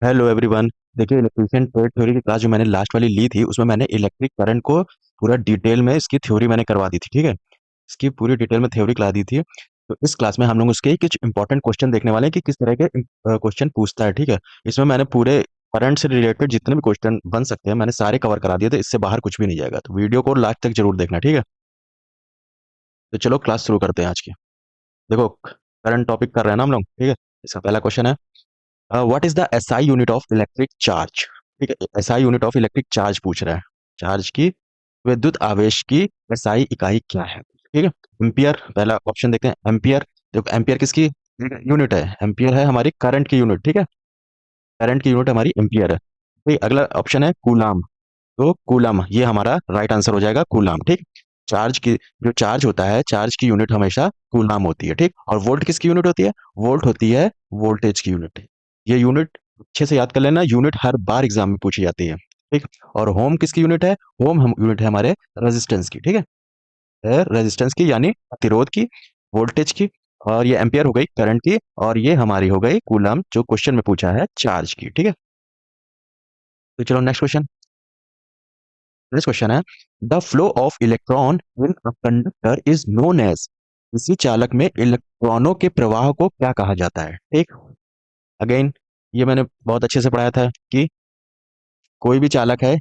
Hello everyone. देखिए, electrician trade theory की class जो मैंने लास्ट वाली ली थी उसमें मैंने इलेक्ट्रिक करंट को पूरा डिटेल में इसकी थ्योरी मैंने करवा दी थी। ठीक है, इसकी पूरी डिटेल में थ्योरी करा दी थी। तो इस क्लास में हम लोग उसके कुछ इंपॉर्टेंट क्वेश्चन देखने वाले हैं कि किस तरह के क्वेश्चन पूछता है। ठीक है, इसमें मैंने पूरे करंट से रिलेटेड जितने भी क्वेश्चन बन सकते हैं मैंने सारे कवर करा दिए थे। इससे बाहर कुछ भी नहीं जाएगा, तो वीडियो को लास्ट तक जरूर देखना। ठीक है, तो चलो क्लास शुरू करते हैं आज की। देखो, करंट टॉपिक कर रहे हैं ना हम लोग। ठीक है, इसका पहला क्वेश्चन है, what is the SI unit of electric charge. ठीक है, SI unit of electric charge पूछ रहा है। चार्ज की, विद्युत आवेश की एसआई इकाई क्या है। ठीक है, एम्पियर पहला ऑप्शन देखते हैं। एम्पियर, देखो एम्पियर किसकी यूनिट है? एम्पियर है हमारी करंट की यूनिट। ठीक है, करंट की यूनिट हमारी एम्पियर है। ठीक, अगला ऑप्शन है कूलाम। तो कूलम ये हमारा राइट आंसर हो जाएगा, कूलम। ठीक, चार्ज की, जो चार्ज होता है चार्ज की यूनिट हमेशा कूलम होती है। ठीक, और वोल्ट किसकी यूनिट होती है? वोल्ट होती है वोल्टेज की यूनिट। ये यूनिट अच्छे से याद कर लेना, यूनिट हर बार एग्जाम में पूछी जाती है। ठीक, और होम किसकी यूनिट है? होम हम यूनिट है हमारे रेजिस्टेंस की। ठीक है, रेजिस्टेंस की यानी प्रतिरोध की, वोल्टेज की। और ये एम्पियर हो गई करंट की, और ये हमारी हो गई कूलम जो क्वेश्चन में पूछा है चार्ज की। ठीक है, तो चलो नेक्स्ट क्वेश्चन। नेक्स्ट क्वेश्चन है, the flow of electron in a conductor is known as. किसी चालक में इलेक्ट्रॉनों के प्रवाह को क्या कहा जाता है? ठीक, अगेन ये मैंने बहुत अच्छे से पढ़ाया था कि कोई भी चालक है,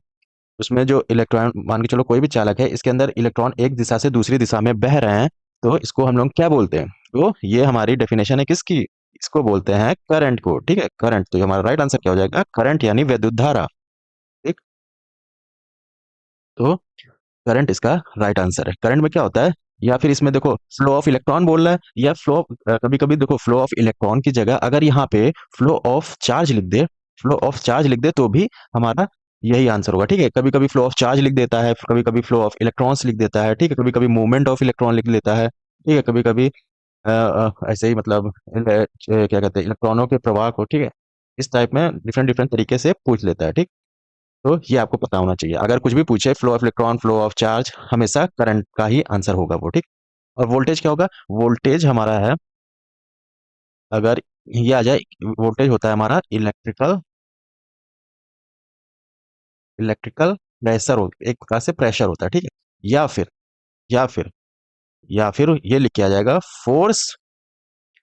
उसमें जो इलेक्ट्रॉन, मान के चलो कोई भी चालक है, इसके अंदर इलेक्ट्रॉन एक दिशा से दूसरी दिशा में बह रहे हैं, तो इसको हम लोग क्या बोलते हैं? तो ये हमारी डेफिनेशन है किसकी? इसको बोलते हैं करंट को। ठीक है, करंट, तो ये हमारा राइट आंसर क्या हो जाएगा? करंट यानी विद्युत धारा। ठीक, तो करंट इसका राइट आंसर है। करंट में क्या होता है, या फिर इसमें देखो फ्लो ऑफ इलेक्ट्रॉन बोल रहा है, या फ्लो, कभी कभी देखो फ्लो ऑफ इलेक्ट्रॉन की जगह अगर यहाँ पे फ्लो ऑफ चार्ज लिख दे, फ्लो ऑफ चार्ज लिख दे तो भी हमारा यही आंसर होगा। ठीक है, कभी कभी फ्लो ऑफ चार्ज लिख देता है, कभी कभी फ्लो ऑफ इलेक्ट्रॉन्स लिख देता है। ठीक है, कभी कभी मूवमेंट ऑफ इलेक्ट्रॉन लिख लेता है। ठीक है, कभी कभी ऐसे ही मतलब क्या कहते हैं, इलेक्ट्रॉनों के प्रवाह को। ठीक है, इस टाइप में डिफरेंट डिफरेंट तरीके से पूछ लेता है। ठीक, तो ये आपको पता होना चाहिए, अगर कुछ भी पूछे flow of electron, flow of charge, हमेशा करंट का ही आंसर होगा वो। ठीक, और वोल्टेज क्या होगा? वोल्टेज हमारा है, अगर ये आ जाए, वोल्टेज होता है हमारा इलेक्ट्रिकल, इलेक्ट्रिकल प्रेशर हो, एक प्रकार से प्रेशर होता है। ठीक है, या फिर या फिर या फिर ये लिख के आ जाएगा फोर्स।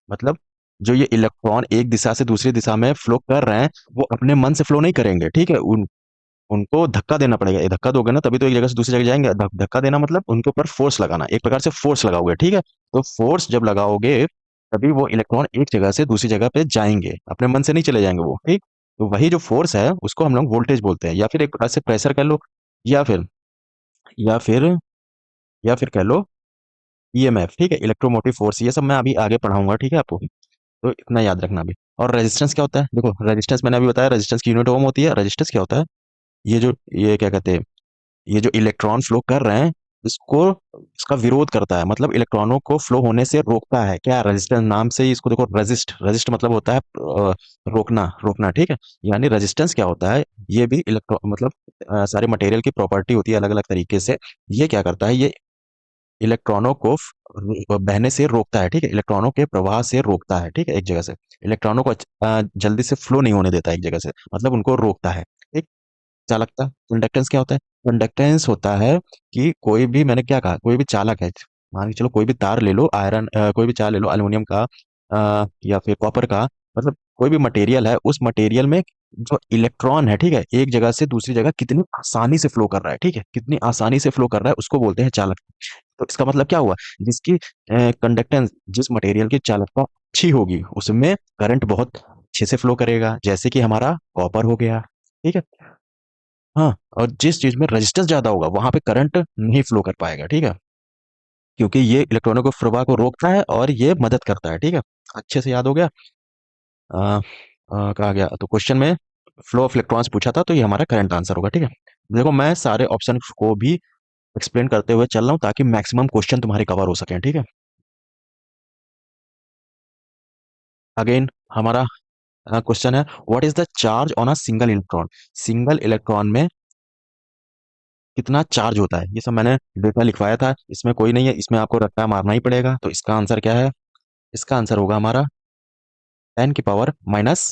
मतलब जो ये इलेक्ट्रॉन एक दिशा से दूसरी दिशा में फ्लो कर रहे हैं, वो अपने मन से फ्लो नहीं करेंगे। ठीक है, उनको धक्का देना पड़ेगा। ये धक्का दोगे ना तभी तो एक जगह से दूसरी जगह जाएंगे। धक्का देना मतलब उनके ऊपर फोर्स लगाना, एक प्रकार से फोर्स लगाओगे। ठीक है, तो फोर्स जब लगाओगे तभी वो इलेक्ट्रॉन एक जगह से दूसरी जगह पे जाएंगे, अपने मन से नहीं चले जाएंगे वो। ठीक, तो वही जो फोर्स है उसको हम लोग वोल्टेज बोलते हैं, या फिर एक प्रकार से प्रेशर कह लो, या फिर या फिर या फिर कह लो ईएमएफ। ठीक है, इलेक्ट्रोमोटिव फोर्स, ये सब मैं अभी आगे पढ़ाऊंगा। ठीक है आपको, तो इतना याद रखना अभी। और रेजिस्टेंस क्या होता है? देखो रेजिस्टेंस मैंने अभी बताया, रेजिस्टेंस की यूनिट ओम होती है। रेजिस्टेंस क्या होता है? ये जो, ये क्या कहते हैं, ये जो इलेक्ट्रॉन फ्लो कर रहे हैं, इसको, इसका विरोध करता है, मतलब इलेक्ट्रॉनों को फ्लो होने से रोकता है। क्या? रेजिस्टेंस, नाम से ही इसको देखो, रेजिस्ट, रेजिस्ट मतलब होता है रोकना, रोकना। ठीक है, यानी रेजिस्टेंस क्या होता है? ये भी इलेक्ट्रॉन मतलब सारे मटेरियल की प्रॉपर्टी होती है अलग अलग तरीके से। ये क्या करता है? ये इलेक्ट्रॉनों को बहने से रोकता है। ठीक है, इलेक्ट्रॉनों के प्रवाह से रोकता है। ठीक है, एक जगह से इलेक्ट्रॉनों को जल्दी से फ्लो नहीं होने देता एक जगह से, मतलब उनको रोकता है। ठीक, चालकता, कंडक्टेंस क्या होता है? कंडक्टेंस होता है कि कोई भी, मैंने क्या कहा, कोई भी चालक है, मान के चलो कोई भी तार ले लो, आयरन, कोई भी तार ले लो, एल्युमिनियम का, या फिर कॉपर का, मतलब कोई भी मटेरियल है, उस मटेरियल में जो इलेक्ट्रॉन है, ठीक है, एक जगह से दूसरी जगह कितनी आसानी से फ्लो कर रहा है। ठीक है, कितनी आसानी से फ्लो कर रहा है उसको बोलते हैं चालक। तो इसका मतलब क्या हुआ? जिसकी कंडक्टेंस, जिस मटेरियल की चालकता अच्छी होगी उसमें करंट बहुत अच्छे से फ्लो करेगा, जैसे कि हमारा कॉपर हो गया। ठीक है, हाँ, और जिस चीज में रेजिस्टेंस ज्यादा होगा वहां पे करंट नहीं फ्लो कर पाएगा। ठीक है, क्योंकि ये इलेक्ट्रॉनों को प्रवाह को रोकता है और ये मदद करता है। ठीक है, अच्छे से याद हो गया। कहा गया तो क्वेश्चन में फ्लो ऑफ इलेक्ट्रॉन्स पूछा था, तो ये हमारा करंट आंसर होगा। ठीक है, देखो मैं सारे ऑप्शन को भी एक्सप्लेन करते हुए चल रहा हूँ ताकि मैक्सिमम क्वेश्चन तुम्हारे कवर हो सके। ठीक है, अगेन हमारा क्वेश्चन है, what is the charge on a single electron. Single electron में कितना चार्ज होता है? ये सब मैंने डेटा लिखवाया था, इसमें कोई नहीं है, इसमें आपको रट्टा मारना ही पड़ेगा। तो इसका आंसर क्या है? इसका आंसर होगा हमारा 10 की पावर माइनस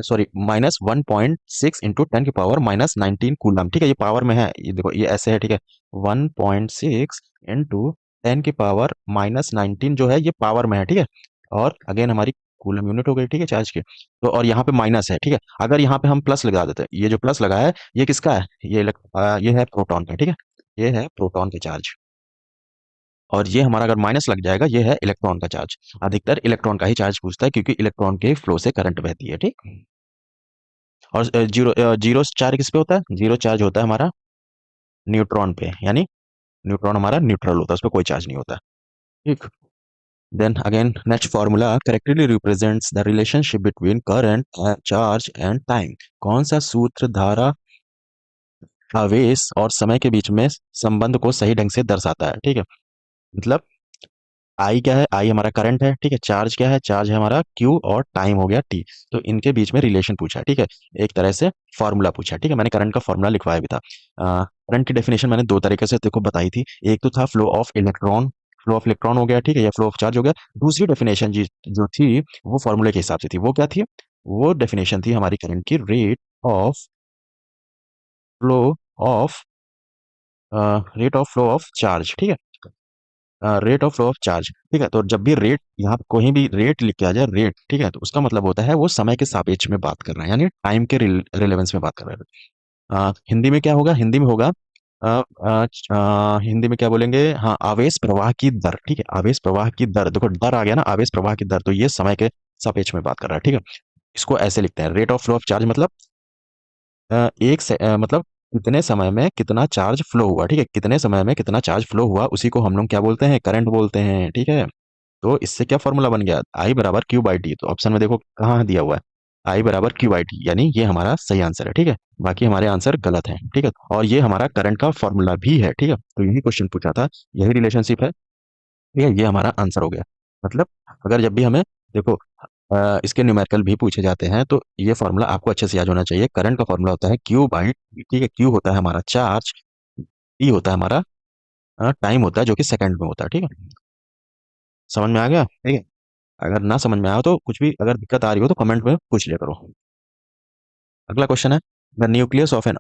सॉरी -1.6 × 10⁻⁻19 कूलम, ठीक है, ये पावर में है, ये देखो ये ऐसे है, ठीक है। 1.6 × 10⁻⁻19 जो है ये पावर में है, ठीक है। और अगेन हमारी कूलम यूनिट हो गई, ठीक है, चार्ज की। तो और यहाँ पे माइनस है, ठीक है। अगर यहाँ पे हम प्लस लगा देते हैं, ये जो प्लस लगा है ये किसका है, ये है प्रोटॉन का, ठीक है। ये है प्रोटॉन के चार्ज। और ये हमारा अगर माइनस लग जाएगा, ये है इलेक्ट्रॉन का चार्ज। अधिकतर इलेक्ट्रॉन का ही चार्ज पूछता है, क्योंकि इलेक्ट्रॉन के फ्लो से करंट बहती है, ठीक। और जीरो चार्ज किस पे होता है, जीरो चार्ज होता है हमारा न्यूट्रॉन पे, यानी न्यूट्रॉन हमारा न्यूट्रल होता है, उस पर कोई चार्ज नहीं होता, ठीक। Then again next formula correctly represents the relationship between current and charge and time. कौन सा सूत्र धारा, आवेश और समय के बीच में संबंध को सही ढंग से दर्शाता है, ठीक है। मतलब आई क्या है, आई हमारा करंट है, ठीक है। चार्ज क्या है, चार्ज है हमारा क्यू, और टाइम हो गया टी। तो इनके बीच में रिलेशन पूछा है, ठीक है। एक तरह से फॉर्मूला पूछा है, ठीक है। मैंने करंट का फॉर्मूला लिखवाया भी था। करंट की डेफिनेशन मैंने दो तरीके से देखो बताई थी। एक तो था फ्लो ऑफ इलेक्ट्रॉन हो गया, ठीक है, या फ्लो ऑफ चार्ज हो गया। दूसरी डेफिनेशन जो थी वो फॉर्मूले के हिसाब से थी। वो क्या थी, वो डेफिनेशन थी हमारी करंट की, of flow of rate of flow of charge, ठीक है। Rate of flow of charge, ठीक है। तो जब भी रेट, यहाँ पे कोई भी रेट लिख के आ जाए, रेट, ठीक है, तो उसका मतलब होता है वो समय के सापेक्ष में बात कर रहे हैं, यानी टाइम के रिलेवेंस में बात कर रहे हैं। हिंदी में क्या होगा, हिंदी में होगा हिंदी में क्या बोलेंगे, हाँ, आवेश प्रवाह की दर, ठीक है। आवेश प्रवाह की दर, देखो डर आ गया ना, आवेश प्रवाह की दर, तो ये समय के सापेक्ष में बात कर रहा है, ठीक है। इसको ऐसे लिखते हैं, rate of flow of charge मतलब मतलब कितने समय में कितना चार्ज फ्लो हुआ, ठीक है। कितने समय में कितना चार्ज फ्लो हुआ, उसी को हम लोग क्या बोलते हैं, करंट बोलते हैं, ठीक है। तो इससे क्या फॉर्मूला बन गया, आई बराबर क्यू बाई टी। तो ऑप्शन में देखो कहाँ दिया हुआ है, आई बराबर क्यू बाई टी, यानी ये हमारा सही आंसर है, ठीक है। बाकी हमारे आंसर गलत है, ठीक है। और ये हमारा करंट का फॉर्मूला भी है, ठीक है। तो यही क्वेश्चन पूछा था, यही रिलेशनशिप है, ठीक है। ये हमारा आंसर हो गया। मतलब अगर जब भी हमें, देखो, इसके न्यूमेरिकल भी पूछे जाते हैं, तो ये फॉर्मूला आपको अच्छे से याद होना चाहिए। करंट का फॉर्मूला होता है क्यू बाई, ठीक है। क्यू होता है हमारा चार्ज, टी होता है हमारा टाइम होता है, जो कि सेकंड में होता है, ठीक है। समझ में आ गया, ठीक है। अगर ना समझ में आया तो कुछ भी अगर दिक्कत आ रही हो तो कमेंट में पूछ लिया करो। अगला क्वेश्चन है, the nucleus of an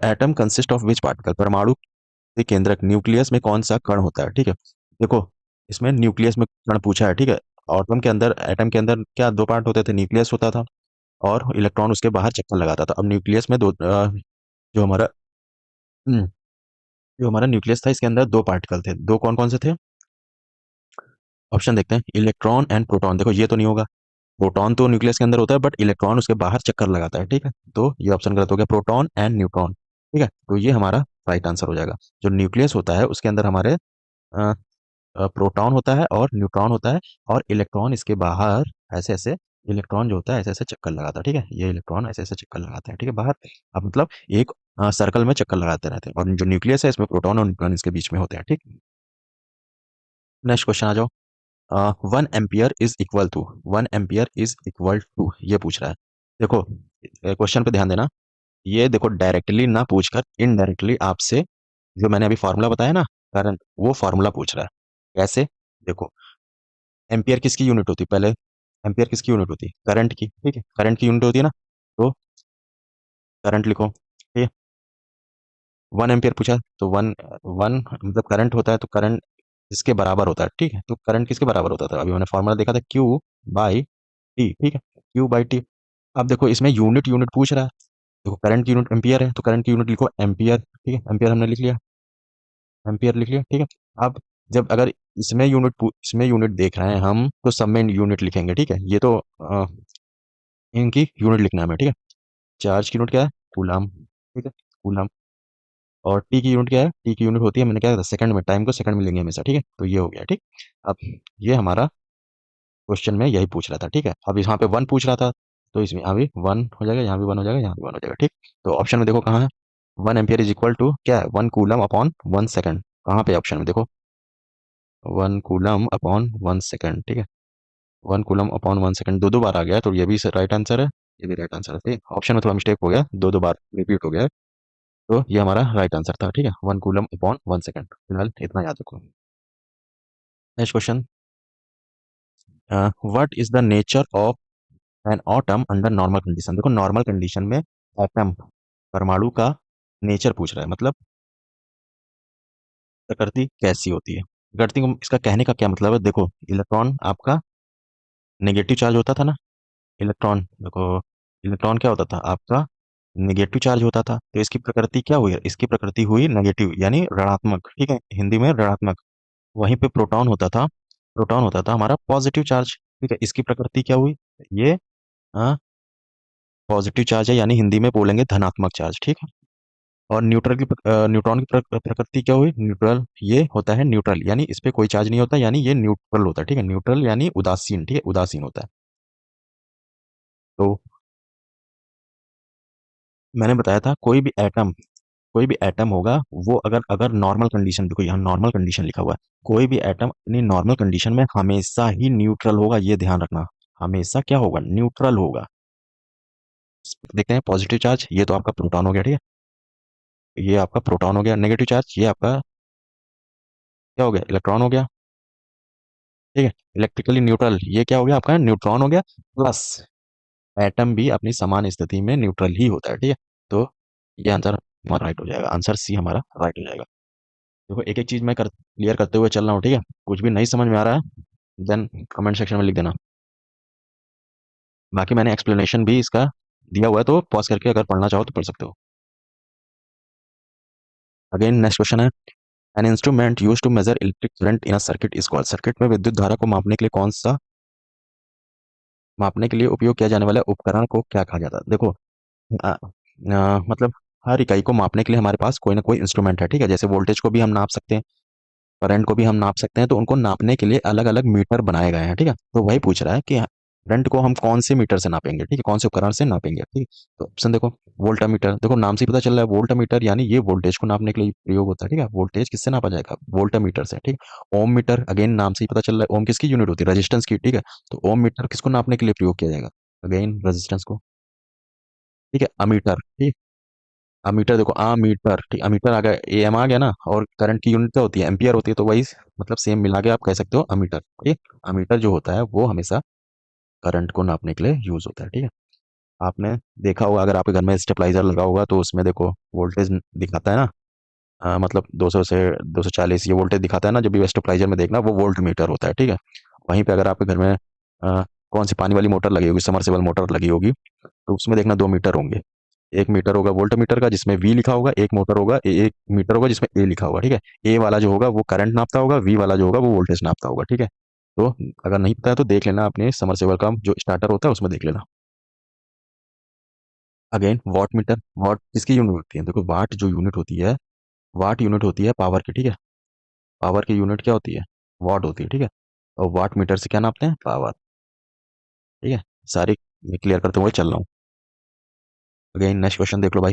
atom consist of which particle. परमाणु के केंद्रक न्यूक्लियस में कौन सा कण होता है, ठीक है। देखो, इसमें न्यूक्लियस में कण पूछा है, ठीक है। एटम के अंदर, एटम के अंदर क्या दो पार्ट होते थे, न्यूक्लियस होता था और इलेक्ट्रॉन उसके बाहर चक्कर लगाता था। अब न्यूक्लियस में जो हमारा हम्म, जो हमारा न्यूक्लियस था, इसके अंदर दो पार्टिकल थे। दो कौन कौन से थे, ऑप्शन देखते हैं, इलेक्ट्रॉन एंड प्रोटॉन। देखो ये तो नहीं होगा, प्रोटॉन तो न्यूक्लियस के अंदर होता है, बट इलेक्ट्रॉन उसके बाहर चक्कर लगाता है, ठीक है। तो ये ऑप्शन गलत हो गया, प्रोटॉन एंड न्यूट्रॉन, ठीक है। तो ये हमारा राइट आंसर हो जाएगा। जो न्यूक्लियस होता है उसके अंदर हमारे प्रोटॉन होता है और न्यूट्रॉन होता है, और इलेक्ट्रॉन इसके बाहर ऐसे ऐसे, इलेक्ट्रॉन जो होता है ऐसे ऐसे चक्कर लगाता है, ठीक है। ये इलेक्ट्रॉन ऐसे ऐसे चक्कर लगाते हैं, ठीक है, बाहर। अब मतलब एक सर्कल में चक्कर लगाते रहते हैं, और जो न्यूक्लियस है इसमें प्रोटॉन और न्यूट्रॉन इसके बीच में होते हैं, ठीक। नेक्स्ट क्वेश्चन आ जाओ। 1 ampere is equal to, 1 ampere is equal to, ये पूछ रहा है। देखो क्वेश्चन पे ध्यान देना। ये देखो डायरेक्टली ना पूछकर इनडायरेक्टली आपसे जो मैंने अभी फॉर्मूला बताया ना, करंट, वो फॉर्मूला पूछ रहा है। कैसे, देखो, एम्पियर किसकी यूनिट होती है पहले, एम्पियर किसकी यूनिट होती है, करंट की, ठीक है। करंट की यूनिट होती है ना, तो करंट लिखो, ठीक है। 1 एम्पियर पूछा, तो वन, वन मतलब करंट होता है, तो करंट इसके बराबर होता है, ठीक है। तो करंट किसके बराबर होता था, अभी मैंने फॉर्मूला देखा था, क्यू बाई टी, ठीक है, क्यू बाई टी। अब देखो इसमें यूनिट यूनिट पूछ रहा है। देखो करंट की यूनिट एम्पियर है, तो करंट की यूनिट लिखो एम्पियर, ठीक है। एम्पियर हमने लिख लिया, एम्पियर लिख लिया, ठीक है। अब जब अगर इसमें यूनिट देख रहे हैं हम, तो सब में यूनिट लिखेंगे, ठीक है। ये तो इनकी यूनिट लिखना है हमें, ठीक है। चार्ज की यूनिट क्या है, कूलम, ठीक है, कूलम। और टी की यूनिट क्या है, टी की यूनिट होती है, मैंने क्या कहा सेकंड में, टाइम को सेकंड में लेंगे हमेशा, ठीक है। तो ये हो गया, ठीक। अब ये हमारा क्वेश्चन में यही पूछ रहा था, ठीक है। अब यहाँ पे वन पूछ रहा था, तो इसमें यहाँ भी वन हो जाएगा, यहाँ भी वन हो जाएगा, यहाँ भी वन हो जाएगा, ठीक। तो ऑप्शन में देखो कहाँ है, 1 एम्पियर इज इक्वल टू क्या है, 1 कूलम अपॉन 1 सेकंड। कहाँ पे ऑप्शन में देखो, 1 कूलम अपॉन 1 सेकंड, ठीक है। 1 कूलम अपॉन 1 सेकंड दो दो बार आ गया है, तो ये भी राइट आंसर है, ये भी राइट आंसर है, ठीक। ऑप्शन में थोड़ा मिस्टेक हो गया, दो दो बार रिपीट हो गया है। तो ये हमारा राइट आंसर था, ठीक है, 1 कूलम अपॉन 1 सेकंड। फिलहाल इतना याद रखो। Next question, what is the nature of an atom under normal condition. देखो नॉर्मल कंडीशन में एटम, परमाणु का नेचर पूछ रहा है, मतलब प्रकृति कैसी होती है। प्रकृति को, इसका कहने का क्या मतलब है, देखो इलेक्ट्रॉन आपका नेगेटिव चार्ज होता था ना। इलेक्ट्रॉन देखो, इलेक्ट्रॉन क्या होता था आपका, नेगेटिव चार्ज होता था। तो इसकी प्रकृति क्या हुई, इसकी प्रकृति हुई नेगेटिव यानी ऋणात्मक, ठीक है, हिंदी में ऋणात्मक। वहीं पे प्रोटॉन होता था, प्रोटॉन होता था हमारा पॉजिटिव चार्ज, ठीक है। इसकी प्रकृति क्या हुई, ये पॉजिटिव चार्ज है, यानी हिंदी में बोलेंगे धनात्मक चार्ज, ठीक है। और न्यूट्रल की न्यूट्रॉन की प्रकृति क्या हुई, न्यूट्रल। ये होता है न्यूट्रल, यानी इस पे कोई चार्ज नहीं होता, यानी ये न्यूट्रल होता है, ठीक है। न्यूट्रल यानी उदासीन, ठीक है, उदासीन होता है। तो मैंने बताया था कोई भी एटम, कोई भी एटम होगा, वो अगर अगर नॉर्मल कंडीशन, देखो यहाँ नॉर्मल कंडीशन लिखा हुआ है, कोई भी एटम अपनी नॉर्मल कंडीशन में हमेशा ही न्यूट्रल होगा, ये ध्यान रखना। हमेशा क्या होगा, न्यूट्रल होगा। देखते हैं पॉजिटिव चार्ज, ये तो आपका प्रोटॉन हो गया, ठीक है, ये आपका प्रोटॉन हो गया। नेगेटिव चार्ज ये आपका क्या हो गया, इलेक्ट्रॉन हो गया, ठीक है। इलेक्ट्रिकली न्यूट्रल ये क्या हो गया आपका, न्यूट्रॉन हो गया। प्लस एटम भी अपनी समान स्थिति में न्यूट्रल ही होता है, ठीक है। तो ये आंसर हमारा राइट हो जाएगा, आंसर सी हमारा राइट हो जाएगा। देखो एक एक चीज मैं क्लियर करते हुए चल रहा हूँ, ठीक है। कुछ भी नहीं समझ में आ रहा है देन कमेंट सेक्शन में लिख देना। बाकी मैंने एक्सप्लेनेशन भी इसका दिया हुआ है, तो पॉज करके अगर पढ़ना चाहो तो पढ़ सकते हो। अगेन नेक्स्ट क्वेश्चन है, an instrument use to measure electric current in a circuit is called. Circuit में विद्युत धारा को मापने के लिए कौन सा, मापने के लिए उपयोग किया जाने वाला उपकरण को क्या कहा जाता है। देखो मतलब हर इकाई को मापने के लिए हमारे पास कोई ना कोई इंस्ट्रूमेंट है, ठीक है। जैसे वोल्टेज को भी हम नाप सकते हैं, करंट को भी हम नाप सकते हैं, तो उनको नापने के लिए अलग अलग मीटर बनाए गए हैं, ठीक है। तो वही पूछ रहा है कि करंट को हम कौन से मीटर से नापेंगे, ठीक है, कौन से उपकरण से नापेंगे, ठीक है। तो ऑप्शन देखो, वोल्टामीटर, देखो नाम से ही पता चल रहा है वोल्टामीटर, यानी ये वोल्टेज को नापने के लिए प्रयोग होता है, ठीक है। वोल्टेज किससे नापा जाएगा, वोल्टामीटर से, ठीक है। ओम मीटर, अगेन नाम से ही पता चल रहा है, ओम किसकी यूनिट होती है, रेजिस्टेंस की, ठीक है। तो ओम मीटर किसको नापने के लिए प्रयोग किया जाएगा, अगेन रेजिस्टेंस को, ठीक है। अमीटर, ठीक, अमीटर देखो, अमीटर, ठीक, अमीटर आ गया, एम आ गया ना, और करंट की यूनिट क्या होती है, एम्पियर होती है, तो वही मतलब सेम मिला के आप कह सकते हो अमीटर, ठीक। अमीटर जो होता है वो हमेशा करंट को नापने के लिए यूज होता है, ठीक है। आपने देखा होगा, अगर आपके घर में स्टेबलाइजर लगा होगा तो उसमें देखो वोल्टेज दिखाता है ना, मतलब 200 से 240 ये वोल्टेज दिखाता है ना, जब भी स्टेबलाइजर में देखना वो वोल्ट मीटर होता है, ठीक है। वहीं पे अगर आपके घर में कौन सी पानी वाली मोटर लगी होगी, समरसेबल मोटर लगी होगी, तो उसमें देखना दो मीटर होंगे। एक मीटर होगा वोल्ट मीटर का जिसमें वी लिखा होगा, एक मोटर होगा एक मीटर होगा जिसमें ए लिखा होगा, ठीक है। ए वाला जो होगा वो करंट नापता होगा, वी वाला जो होगा वो वोल्टेज नापता होगा, ठीक है। तो अगर नहीं पता है तो देख लेना, अपने समरसेबल का जो स्टार्टर होता है उसमें देख लेना। अगेन वाट मीटर, वाट किसकी यूनिट होती है, देखो वाट जो यूनिट होती है, वाट यूनिट होती है पावर की, ठीक है। पावर की यूनिट क्या होती है, वाट होती है, ठीक है। और वाट मीटर से क्या नापते हैं, पावर, ठीक है। सारी क्लियर करते हुए चल रहा हूँ। अगेन नेक्स्ट क्वेश्चन देख लो भाई,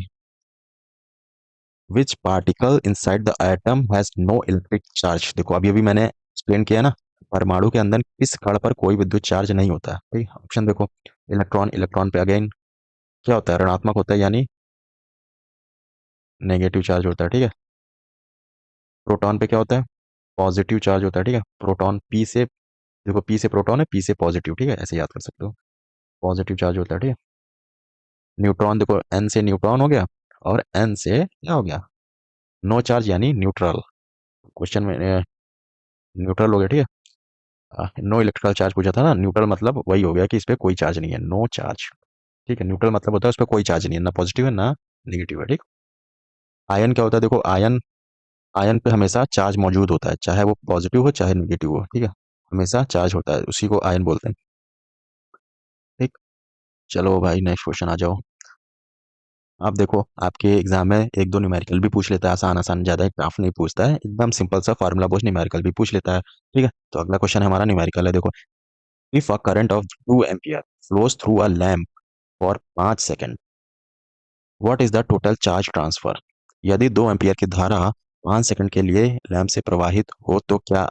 which particle inside the atom has no electric charge. देखो अभी अभी मैंने एक्सप्लेन किया ना, परमाणु के अंदर किस कण पर कोई विद्युत चार्ज नहीं होता है, ठीक। ऑप्शन देखो, इलेक्ट्रॉन, इलेक्ट्रॉन पे अगेन क्या होता है, ऋणात्मक होता है, यानी नेगेटिव चार्ज होता है, ठीक है। प्रोटॉन पे क्या होता है, पॉजिटिव चार्ज होता है, ठीक है। प्रोटॉन पी से, देखो पी से प्रोटॉन है, पी से पॉजिटिव, ठीक है, ऐसे याद कर सकते हो, पॉजिटिव चार्ज होता है, ठीक है। न्यूट्रॉन देखो, एन से न्यूट्रॉन हो गया, और एन से क्या हो गया, नो चार्ज यानी न्यूट्रल। क्वेश्चन में न्यूट्रल हो गया, ठीक है। नो इलेक्ट्रिकल चार्ज पूछा था ना, न्यूट्रल मतलब वही हो गया कि इस पे कोई चार्ज नहीं है, नो चार्ज, ठीक है। न्यूट्रल मतलब होता है उस पर कोई चार्ज नहीं है, ना पॉजिटिव है ना नेगेटिव है, ठीक। आयन क्या होता है, देखो आयन, आयन पे हमेशा चार्ज मौजूद होता है, चाहे वो पॉजिटिव हो चाहे नेगेटिव हो, ठीक है। हमेशा चार्ज होता है, उसी को आयन बोलते हैं, ठीक। चलो भाई नेक्स्ट क्वेश्चन आ जाओ। आप देखो आपके एग्जाम में एक दो न्यूमेरिकल भी पूछ लेता है, आसान आसान, ज्यादा ग्राफ नहीं पूछता है, एकदम सिंपल सा फार्मूला बोझ न्यूमेरिकल भी पूछ लेता है, ठीक है। तो अगला क्वेश्चन हमारा न्यूमेरिकल है, देखो, if a current of 2 ampere flows through a lamp for 5 second, what is the total charge transfer. यदि 2 एम्पियर की धारा 5 सेकंड के लिए लैम्प से प्रवाहित हो तो क्या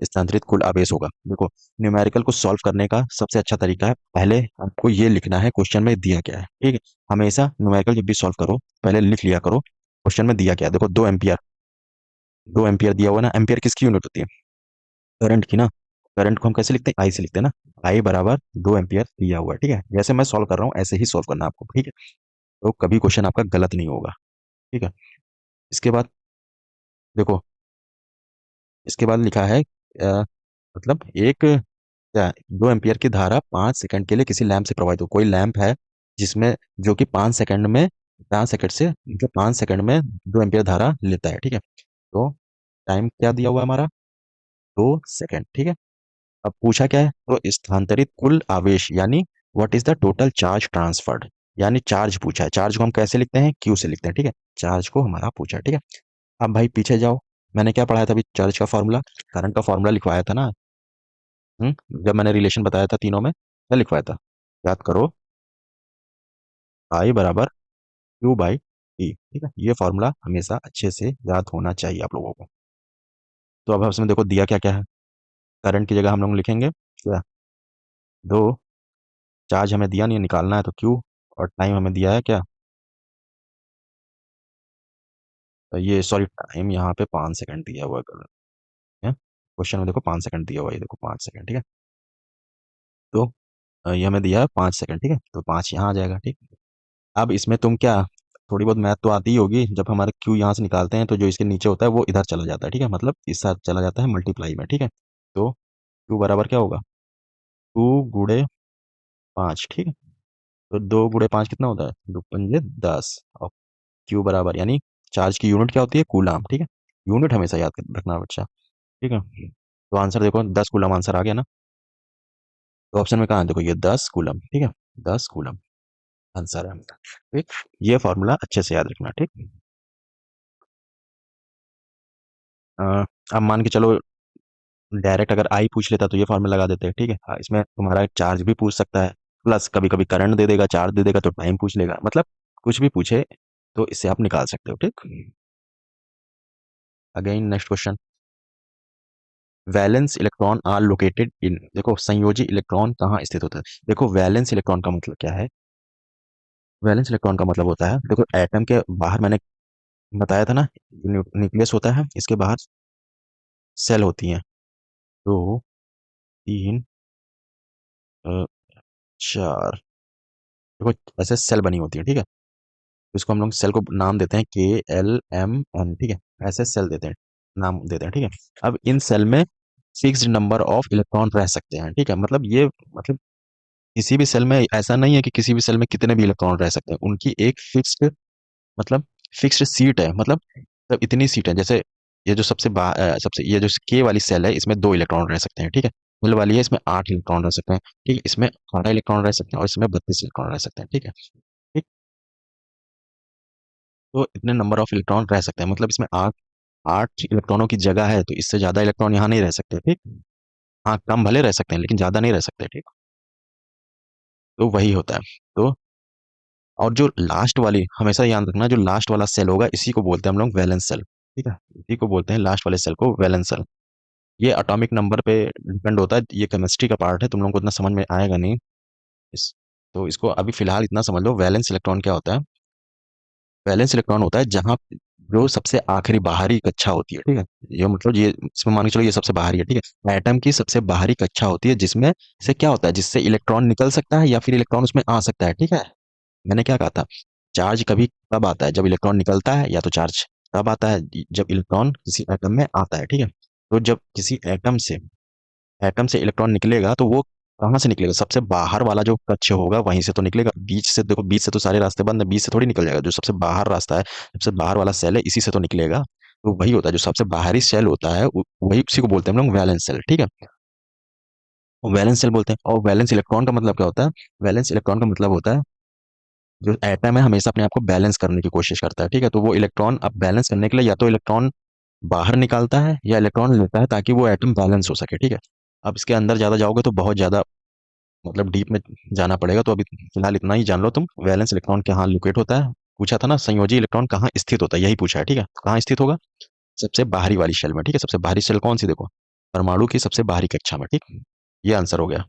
स्थानांतरित कुल आवेश होगा। देखो न्यूमेरिकल को सॉल्व करने का सबसे अच्छा तरीका है, पहले आपको ये लिखना है क्वेश्चन में दिया क्या है, ठीक है। हमेशा न्यूमेरिकल जब भी सॉल्व करो पहले लिख लिया करो क्वेश्चन में दिया क्या है। देखो 2 एम्पियर, 2 एम्पियर दिया हुआ है ना, एम्पियर किसकी यूनिट होती है, करंट की ना। करंट को हम कैसे लिखते हैं, आई से लिखते हैं ना। आई बराबर 2 एम्पियर दिया हुआ है, ठीक है। जैसे मैं सॉल्व कर रहा हूँ ऐसे ही सॉल्व करना है आपको, ठीक है। तो कभी क्वेश्चन आपका गलत नहीं होगा, ठीक है। इसके बाद देखो, इसके बाद लिखा है मतलब एक क्या, 2 एम्पियर की धारा 5 सेकंड के लिए किसी लैंप से प्रवाहित हो। कोई लैंप है जिसमें, जो कि 5 सेकंड में, 5 सेकंड से जो 5 सेकंड में 2 एम्पियर धारा लेता है, ठीक है। तो टाइम क्या दिया हुआ है हमारा, 2 सेकंड, ठीक है। अब पूछा क्या है, तो स्थानांतरित कुल आवेश यानी what is the total charge transferred, यानी चार्ज पूछा है। चार्ज को हम कैसे लिखते हैं, क्यू से लिखते हैं, ठीक है। चार्ज को हमारा पूछा है, ठीक है। अब भाई पीछे जाओ, मैंने क्या पढ़ाया था अभी, चार्ज का फॉर्मूला, करंट का फॉर्मूला लिखवाया था ना। जब मैंने रिलेशन बताया था तीनों में, क्या लिखवाया था, याद करो। आई बराबर क्यू बाई ई, ठीक है। ये फॉर्मूला हमेशा अच्छे से याद होना चाहिए आप लोगों को। तो अब उसमें देखो दिया क्या क्या है, करंट की जगह हम लोग लिखेंगे क्या, दो, चार्ज हमें दिया नहीं है, निकालना है तो क्यू, और टाइम हमें दिया है क्या, तो ये सॉरी, टाइम यहाँ पे 5 सेकंड दिया हुआ है क्वेश्चन में, देखो 5 सेकंड दिया हुआ है, ये देखो 5 सेकंड, ठीक है। तो ये हमें दिया है 5 सेकंड, ठीक है, तो 5 यहाँ आ जाएगा, ठीक। अब इसमें तुम क्या, थोड़ी बहुत मैथ तो आती ही होगी। जब हमारे क्यू यहाँ से निकालते हैं तो जो इसके नीचे होता है वो इधर चला जाता है, ठीक है, मतलब इस साथ चला जाता है मल्टीप्लाई में, ठीक है। तो क्यू बराबर क्या होगा, 2 गुणे 5, ठीक है। तो 2 गुणे 5 कितना होता है, 2 पंजे 10, और क्यू बराबर, यानी चार्ज की यूनिट क्या होती है, कूलाम, ठीक है। यूनिट हमेशा याद रखना बच्चा, ठीक है। तो आंसर देखो 10 कूलम आंसर आ गया ना। तो ऑप्शन में कहाँ है, देखो ये 10 कूलम, ठीक है, 10 कूलम आंसर है हमारा, ठीक। ये फॉर्मूला अच्छे से याद रखना, ठीक। अब मान के चलो, डायरेक्ट अगर आई पूछ लेता तो ये फॉर्मूला लगा देते हैं, ठीक है। हाँ, इसमें तुम्हारा चार्ज भी पूछ सकता है, प्लस कभी कभी करंट दे देगा, चार्ज दे देगा तो टाइम पूछ लेगा, मतलब कुछ भी पूछे तो इससे आप निकाल सकते हो, ठीक। Again next question, valence electron are located in, देखो संयोजी इलेक्ट्रॉन कहाँ स्थित होता है। देखो वैलेंस इलेक्ट्रॉन का मतलब क्या है, वैलेंस इलेक्ट्रॉन का मतलब होता है, देखो एटम के बाहर मैंने बताया था ना, न्यूक्लियस होता है, इसके बाहर सेल होती हैं, दो, तीन, अ, चार, देखो ऐसे सेल बनी होती है, ठीक है। तो इसको हम लोग सेल को नाम देते हैं KLMN, ठीक है। ऐसे सेल देते हैं, नाम देते हैं, ठीक है। अब इन सेल में फिक्स्ड नंबर ऑफ इलेक्ट्रॉन रह सकते हैं, ठीक है। मतलब ये, मतलब किसी भी सेल में ऐसा नहीं है कि किसी भी सेल में कितने भी इलेक्ट्रॉन रह सकते हैं, उनकी एक फिक्स्ड, मतलब फिक्स्ड सीट है, मतलब इतनी सीट है। जैसे ये जो सबसे ये जो के वाली सेल है, इसमें 2 इलेक्ट्रॉन रह सकते हैं, ठीक है। एल वाली है, इसमें 8 इलेक्ट्रॉन रह सकते हैं, ठीक है। इसमें 18 इलेक्ट्रॉन रह सकते हैं, और इसमें 32 इलेक्ट्रॉन रह सकते हैं, ठीक है। ठीक। तो इतने नंबर ऑफ इलेक्ट्रॉन रह सकते हैं, मतलब इसमें आठ आठ इलेक्ट्रॉनों की जगह है, तो इससे ज्यादा इलेक्ट्रॉन यहाँ नहीं रह सकते, ठीक। हाँ, कम भले रह सकते हैं लेकिन ज्यादा नहीं रह सकते, ठीक। तो वही होता है। तो और जो लास्ट वाली, हमेशा याद रखना, जो लास्ट वाला सेल होगा इसी को बोलते हैं हम लोग वैलेंस सेल, ठीक है। इसी को बोलते हैं लास्ट वाले सेल को वैलेंस सेल। ये एटॉमिक नंबर पे डिपेंड होता है, ये केमिस्ट्री का पार्ट है, तुम लोगों को इतना समझ में आएगा नहीं इस, तो इसको अभी फिलहाल इतना समझ लो, वैलेंस इलेक्ट्रॉन क्या होता है। वैलेंस इलेक्ट्रॉन होता है जहाँ जो सबसे आखिरी बाहरी कक्षा होती है, ठीक है। ये मतलब ये इसमें मान के चलो ये सबसे बाहरी है, ठीक है। एटम की सबसे बाहरी कक्षा होती है जिसमें से क्या होता है, जिससे इलेक्ट्रॉन निकल सकता है या फिर इलेक्ट्रॉन उसमें आ सकता है, ठीक है। मैंने क्या कहा था, चार्ज कभी तब आता है जब इलेक्ट्रॉन निकलता है, या तो चार्ज तब आता है जब इलेक्ट्रॉन किसी एटम में आता है, ठीक है। तो जब किसी एटम से इलेक्ट्रॉन निकलेगा तो वो कहाँ से निकलेगा, सबसे बाहर वाला जो कक्ष होगा वहीं से तो निकलेगा। बीच से देखो, बीच से तो सारे रास्ते बंद है, बीच से थोड़ी निकल जाएगा। जो सबसे बाहर रास्ता है, सबसे बाहर वाला सेल है, इसी से तो निकलेगा। तो वही होता है, जो सबसे बाहरी सेल होता है वही, उसी को बोलते हैं हम लोग वैलेंस सेल, ठीक है। वैलेंस सेल बोलते हैं। और वैलेंस इलेक्ट्रॉन का मतलब क्या होता है, वैलेंस इलेक्ट्रॉन का मतलब होता है, जो एटम है हमेशा अपने आप को बैलेंस करने की कोशिश करता है, ठीक है। तो वो इलेक्ट्रॉन अब बैलेंस करने के लिए या तो इलेक्ट्रॉन बाहर निकालता है या इलेक्ट्रॉन लेता है, ताकि वो एटम बैलेंस हो सके, ठीक है। अब इसके अंदर ज्यादा जाओगे तो बहुत ज्यादा, मतलब डीप में जाना पड़ेगा, तो अभी फिलहाल इतना ही जान लो तुम, वैलेंस इलेक्ट्रॉन कहाँ लोकेट होता है। पूछा था ना, संयोजी इलेक्ट्रॉन कहाँ स्थित होता है, यही पूछा है, ठीक है। तो कहाँ स्थित होगा, सबसे बाहरी वाली शेल में, ठीक है। सबसे बाहरी शेल कौन सी, देखो परमाणु की सबसे बाहरी कक्षा में, ठीक। ये आंसर हो गया।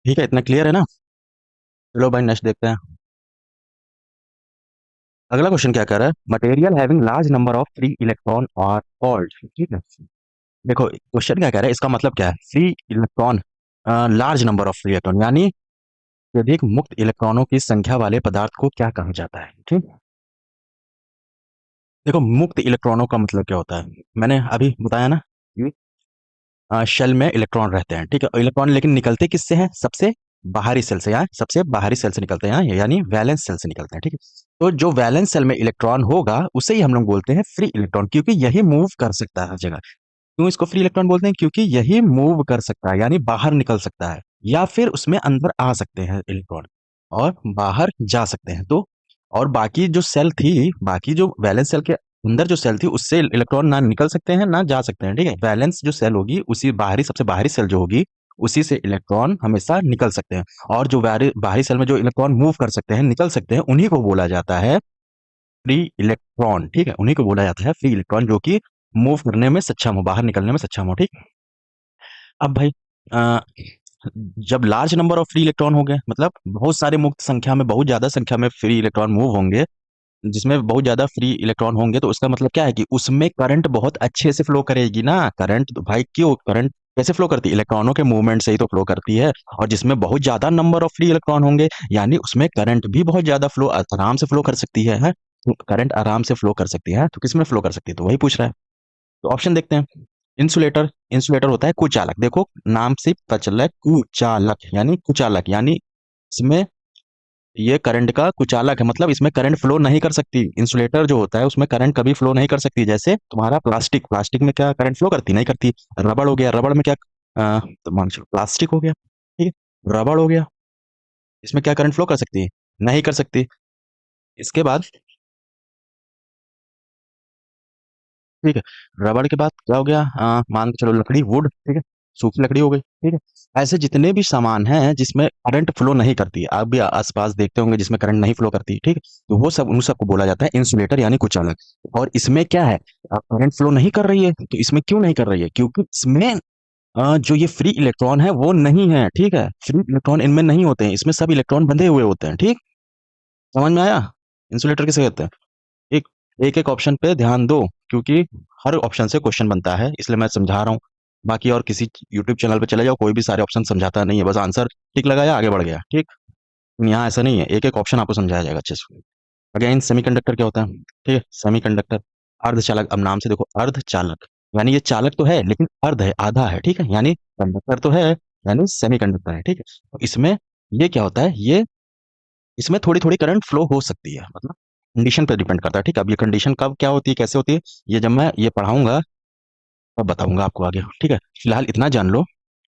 ठीक है, इतना क्लियर है ना? चलो भाई नेक्स्ट देखते हैं। अगला क्वेश्चन क्या कर रहा है, material having large number of free electron are called, ठीक है। देखो क्वेश्चन क्या कह रहा है, इसका मतलब क्या है, free electron, large number of free electron यानी अधिक मुक्त इलेक्ट्रॉनों की संख्या वाले पदार्थ को क्या कहा जाता है, ठीक। देखो मुक्त इलेक्ट्रॉनों का मतलब क्या होता है, मैंने अभी बताया ना कि शेल में इलेक्ट्रॉन रहते हैं, ठीक है। इलेक्ट्रॉन लेकिन निकलते किससे हैं, सबसे बाहरी सेल से, यहाँ सबसे बाहरी सेल से निकलते हैं, यानी वैलेंस सेल से निकलते हैं, ठीक है। तो जो वैलेंस सेल में इलेक्ट्रॉन होगा उसे ही हम लोग बोलते हैं फ्री इलेक्ट्रॉन, क्योंकि यही मूव कर सकता है हर जगह। क्यों इसको फ्री इलेक्ट्रॉन बोलते हैं, क्योंकि यही मूव कर सकता है, यानी बाहर निकल सकता है, या फिर उसमें अंदर आ सकते हैं इलेक्ट्रॉन और बाहर जा सकते हैं। तो और बाकी जो सेल थी, बाकी जो वैलेंस सेल के अंदर जो सेल थी, उससे इलेक्ट्रॉन ना निकल सकते हैं ना जा सकते हैं, ठीक है। वैलेंस जो सेल होगी, उसी बाहरी सबसे बाहरी सेल जो होगी, उसी से इलेक्ट्रॉन हमेशा निकल सकते हैं। और जो बाहरी बाहरी सेल में जो इलेक्ट्रॉन मूव कर सकते हैं, निकल सकते हैं, उन्हीं को बोला जाता है फ्री इलेक्ट्रॉन, ठीक है। उन्हीं को बोला जाता है फ्री इलेक्ट्रॉन, जो कि मूव करने में सक्षम हो, बाहर निकलने में सक्षम हो, ठीक। अब भाई अ, जब large number of free electron हो गए, मतलब बहुत सारे मुक्त संख्या में, बहुत ज्यादा संख्या में फ्री इलेक्ट्रॉन मूव होंगे, जिसमें बहुत ज्यादा फ्री इलेक्ट्रॉन होंगे, तो उसका मतलब क्या है कि उसमें करंट बहुत अच्छे से फ्लो करेगी ना। करंट तो भाई क्यों, करंट कैसे फ्लो करती है, इलेक्ट्रॉनों के मूवमेंट से ही तो फ्लो करती है। और जिसमें बहुत ज्यादा नंबर ऑफ फ्री इलेक्ट्रॉन होंगे, यानी उसमें करंट भी बहुत ज्यादा फ्लो, आराम से फ्लो कर सकती है? तो करंट आराम से फ्लो कर सकती है, तो किसमें फ्लो कर सकती है, तो वही पूछ रहा है। तो ऑप्शन देखते हैं। इंसुलेटर, इंसुलेटर होता है कुचालक, देखो नाम से पता चल रहा है कुचालक, यानी कुचालक, यानी इसमें ये करंट का कुचालक है, मतलब इसमें करंट फ्लो नहीं कर सकती। इंसुलेटर जो होता है उसमें करंट कभी फ्लो नहीं कर सकती। जैसे तुम्हारा प्लास्टिक, प्लास्टिक में क्या करंट फ्लो करती, नहीं करती। रबड़ हो गया, रबड़ में क्या, तो मान चलो प्लास्टिक हो गया, ठीक है, रबड़ हो गया, इसमें क्या करंट फ्लो कर सकती है, नहीं कर सकती। इसके बाद, ठीक है, रबड़ के बाद क्या हो गया, मान के चलो लकड़ी, वुड, ठीक है, सूखी लकड़ी हो गई, ठीक है। ऐसे जितने भी सामान हैं जिसमें करंट फ्लो नहीं करती, आप भी आसपास देखते होंगे जिसमें करंट नहीं फ्लो करती, ठीक है, तो वो सब, उन सबको बोला जाता है इंसुलेटर यानी कुचालक। और इसमें क्या है, करंट फ्लो नहीं कर रही है, तो इसमें क्यों नहीं कर रही है, क्योंकि इसमें जो ये फ्री इलेक्ट्रॉन है वो नहीं है, ठीक है। फ्री इलेक्ट्रॉन इनमें नहीं होते हैं, इसमें सब इलेक्ट्रॉन बंधे हुए होते हैं, ठीक। समझ में आया, इंसुलेटर किसे कहते हैं। एक एक एक ऑप्शन पे ध्यान दो, क्योंकि हर ऑप्शन से क्वेश्चन बनता है, इसलिए मैं समझा रहा हूँ। बाकी और किसी यूट्यूब चैनल पे चले जाओ, कोई भी सारे ऑप्शन समझाता नहीं है, बस आंसर टिक लगाया आगे बढ़ गया, ठीक। यहाँ ऐसा नहीं है, एक एक ऑप्शन आपको समझाया जाएगा अच्छे से। अगेन सेमीकंडक्टर क्या होता है, ठीक है, सेमीकंडक्टर अर्धचालक, अब नाम से देखो अर्धचालक, यानी ये चालक तो है लेकिन अर्ध है, आधा है, ठीक है, यानी कंडक्टर तो है, यानी सेमीकंडक्टर है, ठीक है। तो इसमें ये क्या होता है, ये इसमें थोड़ी थोड़ी करंट फ्लो हो सकती है, मतलब कंडीशन पे डिपेंड करता है, ठीक है। अब ये कंडीशन कब क्या होती है, कैसे होती है, ये जब मैं ये पढ़ाऊंगा तब बताऊंगा आपको आगे, ठीक है। फिलहाल इतना जान लो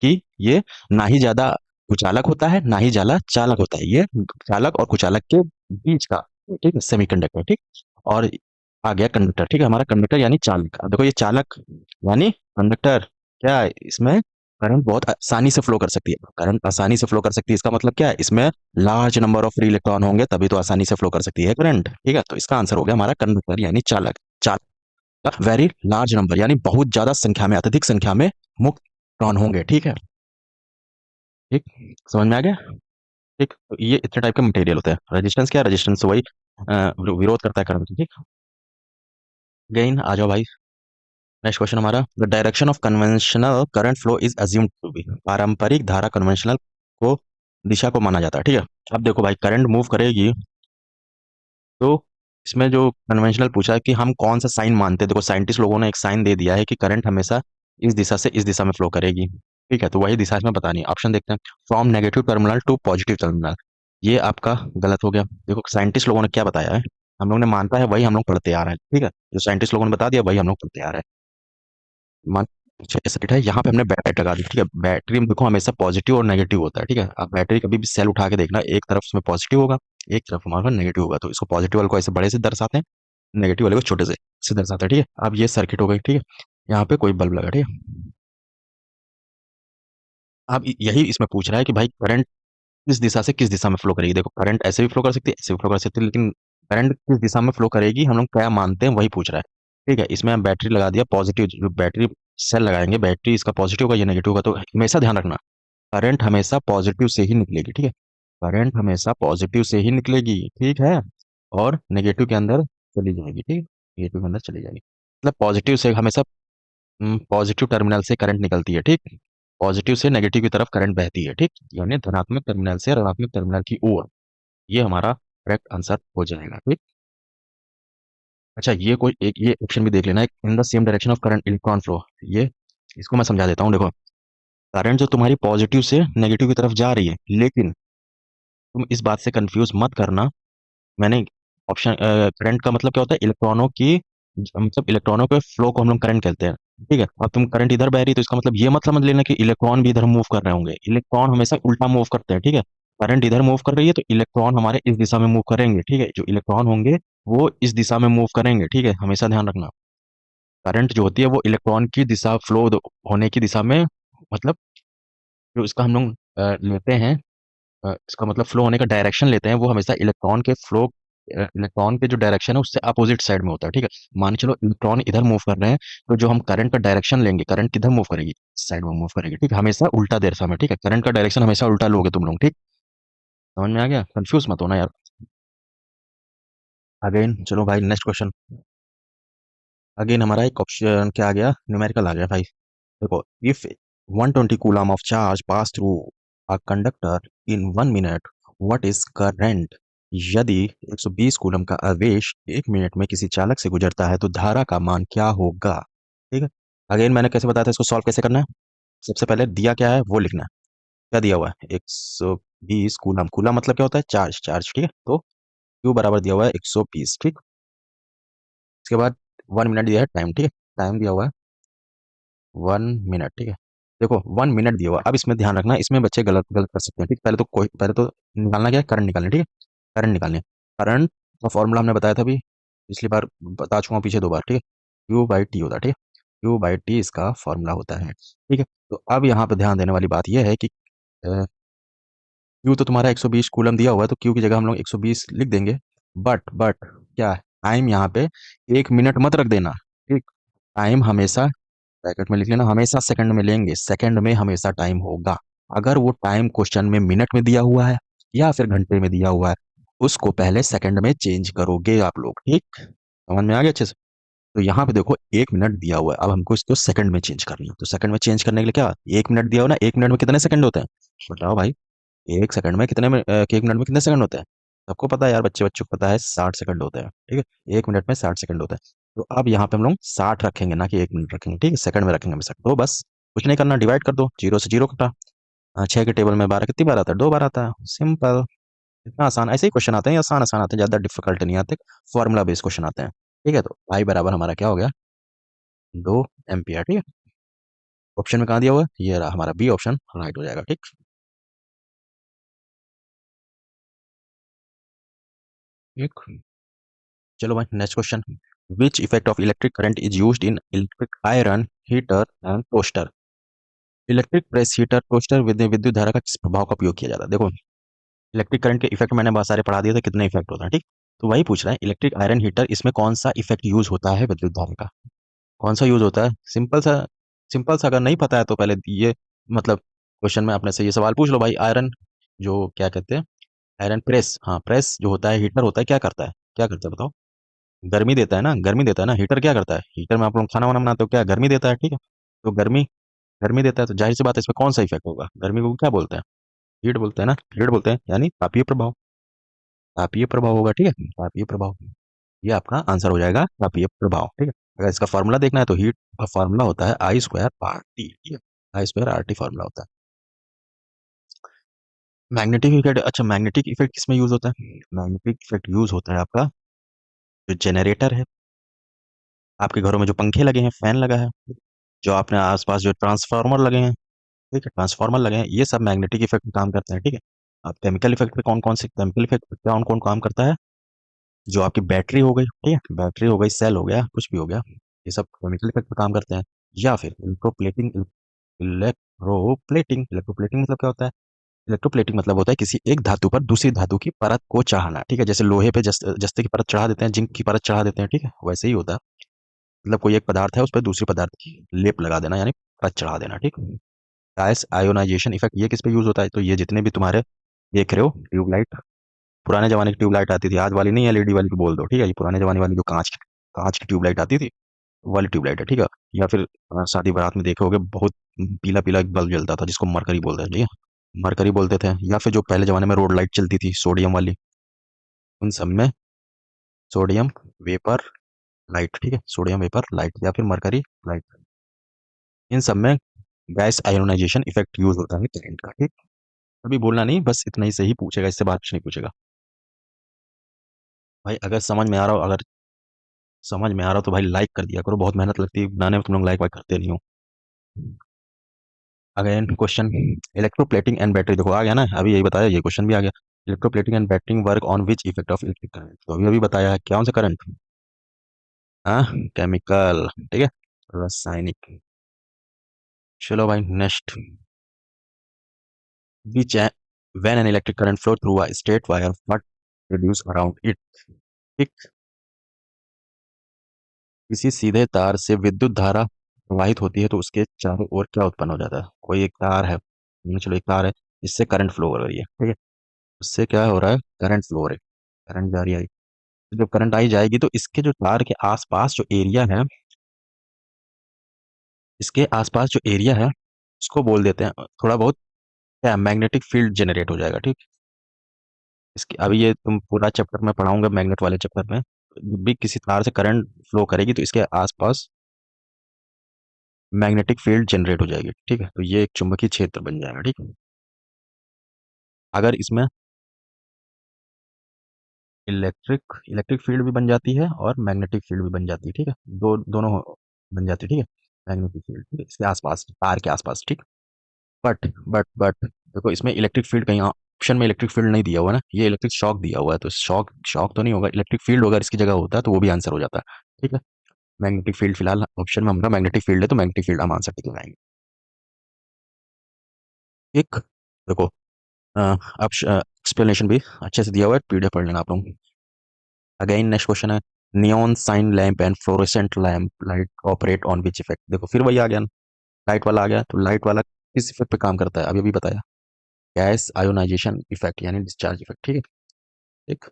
कि ये ना ही ज्यादा कुचालक होता है, ना ही ज्यादा चालक होता है, ये चालक और कुचालक के बीच का, ठीक है, सेमीकंडक्टर, ठीक। और आ गया कंडक्टर, ठीक है, हमारा कंडक्टर यानी चालक। अब देखो ये चालक यानी कंडक्टर, क्या है, इसमें करंट बहुत आसानी से फ्लो कर सकती है, करंट आसानी से फ्लो कर सकती है, इसका मतलब क्या है, इसमें large number of free electron होंगे तभी तो आसानी से फ्लो कर सकती है करंट, ठीक है। तो इसका आंसर हो गया हमारा कंडक्टर यानी चालक। चालक वेरी लार्ज नंबर, यानी बहुत ज्यादा संख्या में, अत्यधिक संख्या में मुक्त इलेक्ट्रॉन होंगे, ठीक है, ठीक। समझ में आ गया, ठीक। तो ये इतने टाइप के मटेरियल होते हैं। रेजिस्टेंस क्या है, रेजिस्टेंस वही विरोध करता है करंट, ठीक। गेन आ जाओ भाई, नेक्स्ट क्वेश्चन हमारा, the direction of conventional current flow is assumed to be, पारंपरिक धारा कन्वेंशनल को दिशा को माना जाता है, ठीक है। अब देखो भाई करंट मूव करेगी, तो इसमें जो कन्वेंशनल पूछा है कि हम कौन सा साइन मानते हैं, देखो साइंटिस्ट लोगों ने एक साइन दे दिया है कि करंट हमेशा इस दिशा से इस दिशा में फ्लो करेगी, ठीक है, तो वही दिशा इसमें बतानी है। ऑप्शन देखते हैं, from negative terminal to positive terminal, ये आपका गलत हो गया। देखो साइंटिस्ट लोगों ने क्या बताया है, हम लोग ने मानता है वही हम लोग पढ़ते आ रहे हैं, ठीक है, जो साइंटिस्ट लोगों ने बता दिया वही हम लोग पढ़ते आ रहे हैं। मान सर्किट है, यहाँ पे हमने बैटरी लगा दी, ठीक है। बैटरी में देखो हमेशा पॉजिटिव और नेगेटिव होता है, ठीक है। आप बैटरी कभी भी सेल उठा के देखना, एक तरफ उसमें पॉजिटिव होगा, एक तरफ हमारा नेगेटिव होगा, तो इसको पॉजिटिव वाले को ऐसे बड़े से दर्शाते हैं, नेगेटिव वाले को छोटे से दर्शाते हैं, ठीक है। अब ये सर्किट हो गई, ठीक है, यहाँ पे कोई बल्ब लगा, ठीक है। अब यही इसमें पूछ रहा है कि भाई करंट किस दिशा से किस दिशा में फ्लो करेगी। देखो करंट ऐसे भी फ्लो कर सकती है, ऐसे भी फ्लो कर सकती है, लेकिन करंट किस दिशा में फ्लो करेगी हम लोग क्या मानते हैं वही पूछ रहा है, ठीक है। इसमें हम बैटरी लगा दिया, पॉजिटिव जो बैटरी सेल लगाएंगे, बैटरी इसका पॉजिटिव होगा या नेगेटिव होगा, तो हमेशा ध्यान रखना करंट हमेशा पॉजिटिव से ही निकलेगी, ठीक है। करंट हमेशा पॉजिटिव से ही निकलेगी, ठीक है। और नेगेटिव के अंदर चली जाएगी, ठीक है। नेगेटिव के अंदर चली जाएगी, मतलब पॉजिटिव से हमेशा पॉजिटिव टर्मिनल से करंट निकलती है, ठीक। पॉजिटिव से नेगेटिव की तरफ करंट बहती है, ठीक, यानी धनात्मक टर्मिनल से ऋणात्मक टर्मिनल की ओर। ये हमारा करेक्ट आंसर हो जाएगा, ठीक। अच्छा, ये कोई एक ये ऑप्शन भी देख लेना, in the same direction of current electron flow. ये इसको मैं समझा देता हूँ, देखो। करंट जो तुम्हारी पॉजिटिव से नेगेटिव की तरफ जा रही है, लेकिन तुम इस बात से कंफ्यूज मत करना। मैंने ऑप्शन करंट का मतलब क्या होता है, इलेक्ट्रॉनों की, मतलब इलेक्ट्रॉनों के फ्लो को हम लोग करंट कहते हैं, ठीक है। अब तुम करंट इधर बह रही तो इसका मतलब ये मत समझ लेना कि इलेक्ट्रॉन भी इधर मूव कर रहे होंगे। इलेक्ट्रॉन हमेशा उल्टा मूव करते हैं, ठीक है। करंट इधर मूव कर रही है तो इलेक्ट्रॉन हमारे इस दिशा में मूव करेंगे, ठीक है। जो इलेक्ट्रॉन होंगे वो इस दिशा में मूव करेंगे, ठीक है, हमेशा ध्यान रखना। करंट जो होती है वो इलेक्ट्रॉन की दिशा, फ्लो होने की दिशा में, मतलब जो इसका हम लोग लेते हैं, इसका मतलब फ्लो होने का डायरेक्शन लेते हैं, वो हमेशा इलेक्ट्रॉन के फ्लो, इलेक्ट्रॉन के जो डायरेक्शन है उससे अपोजिट साइड में होता है, ठीक है। मान के चलो इलेक्ट्रॉन इधर मूव कर रहे हैं, तो जो हम करंट का डायरेक्शन लेंगे, करंट किधर मूव करेगी, साइड में मूव करेगी, ठीक है, हमेशा उल्टा दिशा में, ठीक है। करंट का डायरेक्शन हमेशा उल्टा लोगे तुम लोग, ठीक। समझ में आ गया, कंफ्यूज मत होना यार। अगेन चलो भाई, नेक्स्ट क्वेश्चन। अगेन हमारा एक ऑप्शन क्या आ गया, न्यूमेरिकल आ गया भाई। देखो, if 120 coulomb of charge pass through a conductor in 1 minute, what is current. यदि 120 कूलम का आवेश 1 मिनट में किसी चालक से गुजरता है तो धारा का मान क्या होगा, ठीक है। अगेन मैंने कैसे बताया था इसको सॉल्व कैसे करना है। सबसे पहले दिया क्या है वो लिखना है। क्या दिया हुआ है, 120 कूलम, कूलम मतलब क्या होता है, चार्ज, चार्ज, ठीक है। तो क्यू बराबर दिया हुआ है 120, ठीक। इसके बाद 1 मिनट दिया है टाइम, ठीक है। टाइम दिया हुआ है 1 मिनट, ठीक है। देखो 1 मिनट दिया हुआ, अब इसमें ध्यान रखना, इसमें बच्चे गलत गलत कर सकते हैं, ठीक। पहले तो निकालना क्या है, करंट निकालना, ठीक है। करंट निकालने, करंट का फॉर्मूला हमने बताया था अभी, पिछली बार बता चुका हूँ, पीछे 2 बार, ठीक है। क्यू बाई टी होता है, ठीक है। क्यू बाई टी इसका फॉर्मूला होता है, ठीक है। तो अब यहाँ पे ध्यान देने वाली बात यह है कि क्यू तो तुम्हारा 120 कूलम दिया हुआ है, तो क्यू की जगह हम लोग 120 लिख देंगे। बट क्या है, टाइम यहाँ पे 1 मिनट मत रख देना, ठीक। टाइम हमेशा ब्रैकेट में लिख लेना, हमेशा सेकंड में लेंगे, सेकंड में हमेशा टाइम होगा। अगर वो टाइम क्वेश्चन में मिनट में दिया हुआ है या फिर घंटे में दिया हुआ है, उसको पहले सेकंड में चेंज करोगे आप लोग, ठीक। समझ में आ गया अच्छे से। तो यहाँ पे देखो 1 मिनट दिया हुआ है, अब हमको इसको सेकंड में चेंज करना है, तो सेकंड में चेंज करने के लिए क्या, 1 मिनट दिया हुआ ना, 1 मिनट में कितने सेकंड होते हैं, बताओ भाई। एक सेकंड में कितने में 1 मिनट में कितने सेकंड होते हैं, सबको पता है यार, बच्चे बच्चों को पता है, 60 सेकंड होते हैं, ठीक है। 1 मिनट में 60 सेकंड होता है। तो अब यहाँ पे हम लोग 60 रखेंगे, ना कि 1 मिनट रखेंगे, ठीक है, सेकंड में रखेंगे हमेशा। तो बस कुछ नहीं करना, डिवाइड कर दो, जीरो से जीरो कटा। 6 के टेबल में 12 कितनी बार आता है, 2 बार आता है, सिंपल। इतना आसान, ऐसे ही क्वेश्चन आते हैं, ये आसान आसान आते हैं, ज्यादा डिफिकल्ट नहीं आते, फॉर्मूला बेस्ड क्वेश्चन आते हैं, ठीक है। तो आई बराबर हमारा क्या हो गया, 2 एम्पियर, ठीक है। ऑप्शन में कहाँ दिया हुआ है, ये रहा हमारा बी ऑप्शन, राइट हो जाएगा, ठीक। ठीक, चलो भाई next question. Which effect of electric current is used in electric iron heater and toaster. Electric press heater toaster विद्युत धारा का किस प्रभाव का उपयोग किया जाता है। देखो, इलेक्ट्रिक करंट के इफेक्ट मैंने बहुत सारे पढ़ा दिए थे, कितने इफेक्ट होता है, ठीक। तो वही पूछ रहा है, इलेक्ट्रिक आयरन हीटर, इसमें कौन सा इफेक्ट यूज होता है विद्युत धारा का, कौन सा यूज होता है। सिंपल सा, सिंपल सा, अगर नहीं पता है तो पहले ये, मतलब क्वेश्चन में अपने से ये सवाल पूछ लो भाई। आयरन जो क्या कहते हैं, आयरन प्रेस, हाँ प्रेस जो होता है, हीटर होता है, क्या करता है, क्या करता है बताओ। गर्मी देता है ना, गर्मी देता है ना। हीटर क्या करता है, हीटर में आप लोग खाना वाना बनाते हो, क्या गर्मी देता है, ठीक है। तो गर्मी, गर्मी देता है, तो जाहिर सी बात है इसमें कौन सा इफेक्ट होगा, गर्मी को क्या बोलते हैं, हीट बोलते हैं ना, हीट बोलते हैं, यानी तापीय प्रभाव। तापीय प्रभाव होगा, ठीक है, तापीय प्रभाव। ये आपका आंसर हो जाएगा, तापीय प्रभाव, ठीक है। अगर इसका फॉर्मूला देखना है तो हीट का फॉर्मूला होता है I² RT, ठीक है। I² RT फॉर्मूला होता है। मैग्नेटिक इफेक्ट, अच्छा मैग्नेटिक इफेक्ट किसमें यूज होता है, मैग्नेटिक इफेक्ट यूज होता है आपका, जो जनरेटर है, आपके घरों में जो पंखे लगे हैं, फैन लगा है, जो आपने आसपास जो ट्रांसफार्मर लगे हैं, ठीक है, ट्रांसफार्मर लगे हैं, ये सब मैग्नेटिक इफेक्ट पे काम करते हैं, ठीक है। अब केमिकल इफेक्ट पे कौन कौन से, केमिकल इफेक्ट पे कौन कौन काम करता है, जो आपकी बैटरी हो गई, ठीक है, बैटरी हो गई, सेल हो गया, कुछ भी हो गया, ये सब केमिकल इफेक्ट पे काम करते हैं। या फिर इलेक्ट्रोप्लेटिंग, इलेक्ट्रोप्लेटिंग, इलेक्ट्रोप्लेटिंग मतलब क्या होता है, इलेक्ट्रोप्लेटिंग मतलब होता है किसी एक धातु पर दूसरी धातु की परत को चढ़ाना, ठीक है। जैसे लोहे पे जस्ते की परत चढ़ा देते हैं, जिंक की परत चढ़ा देते हैं, ठीक है, वैसे ही होता है। मतलब कोई एक पदार्थ है, उस पर दूसरी पदार्थ की लेप लगा देना, यानी परत चढ़ा देना, ठीक। गैस आयोनाइजेशन इफेक्ट ये किस पे यूज होता है? तो ये जितने भी तुम्हारे देख रहे हो ट्यूबलाइट, पुराने जमाने की ट्यूबलाइट आती थी, आज वाली नहीं, एलईडी वाली को बोल दो, ठीक है? ये पुराने जमाने वाली जो कांच की ट्यूबलाइट आती थी, वो वाली ट्यूबलाइट है, ठीक है? या फिर शादी बारात में देखे होगे बहुत पीला पीला एक बल्ब जलता था जिसको मरकरी बोलते हैं, ठीक है? मरकरी बोलते थे। या फिर जो पहले जमाने में रोड लाइट चलती थी सोडियम वाली, उन सब में सोडियम वेपर लाइट, ठीक है? सोडियम वेपर लाइट या फिर मरकरी लाइट, इन सब में गैस आयोनाइजेशन इफेक्ट यूज होता है करंट का, ठीक? अभी बोलना नहीं, बस इतना ही सही पूछेगा, इससे बात कुछ नहीं पूछेगा। भाई अगर समझ में आ रहा हो, अगर समझ में आ रहा हो तो भाई लाइक कर दिया करो, बहुत मेहनत लगती है बनाने में, तुम लोग लाइक वाइक करते नहीं हो। Again question, electroplating and battery, देखो आ गया ना, अभी यही बताया, ये क्वेश्चन भी आ गया। Electroplating and battering work on which effect of electric current, तो अभी अभी बताया है, क्या उनसे करंट? हाँ, केमिकल, ठीक है, रासायनिक। चलो भाई next, which when an electric current flow through a straight wire, what produce around it? ठीक, किसी सीधे तार से विद्युत धारा प्रवाहित होती है तो उसके चारों ओर क्या उत्पन्न हो जाता है? कोई एक तार है, चलो एक तार है, इससे करंट फ्लो हो रही है, ठीक है? उससे क्या हो रहा है? करंट फ्लो हो रही है, करंट जा रही है। तो जब करंट आई जाएगी तो इसके जो तार के आसपास जो एरिया है, इसके आसपास जो एरिया है उसको बोल देते हैं थोड़ा बहुत, क्या मैग्नेटिक फील्ड जनरेट हो जाएगा, ठीक? इसकी अभी ये तुम पूरा चैप्टर में पढ़ाऊंगा, मैग्नेट वाले चैप्टर में। जब भी किसी तार से करंट फ्लो करेगी तो इसके आसपास मैग्नेटिक फील्ड जनरेट हो जाएगी, ठीक है? तो ये एक चुंबकीय क्षेत्र बन जाएगा, ठीक है? अगर इसमें इलेक्ट्रिक फील्ड भी बन जाती है और मैग्नेटिक फील्ड भी बन जाती है, ठीक है? दोनों बन जाती है, ठीक है? मैग्नेटिक फील्ड, ठीक है, इसके आसपास, तार के आसपास, ठीक। बट देखो, इसमें इलेक्ट्रिक फील्ड कहीं ऑप्शन में इलेक्ट्रिक फील्ड नहीं दिया हुआ ना, ये इलेक्ट्रिक शॉक दिया हुआ है, तो शॉक शॉक तो नहीं होगा, इलेक्ट्रिक फील्ड होगा इसकी जगह होता है, तो वो भी आंसर हो जाता है, ठीक है? मैग्नेटिक फील्ड फिलहाल ऑप्शन में हमारा मैग्नेटिक फील्ड है, तो मैग्नेटिक फील्ड हम आंसर टिक लगाएंगे। एक, देखो, अब एक्सप्लेनेशन भी अच्छे से दिया हुआ है, पीडीएफ पढ़ लेना आप लोग। अगेन नेक्स्ट क्वेश्चन है, neon sign lamp and fluorescent lamp light operate on which effect, देखो फिर वही आ गया ना, लाइट वाला आ गया, तो लाइट वाला किस इफेक्ट पे काम करता है? अभी अभी बताया, गैस आयोनाइजेशन इफेक्ट यानी डिस्चार्ज इफेक्ट, ठीक है? एक,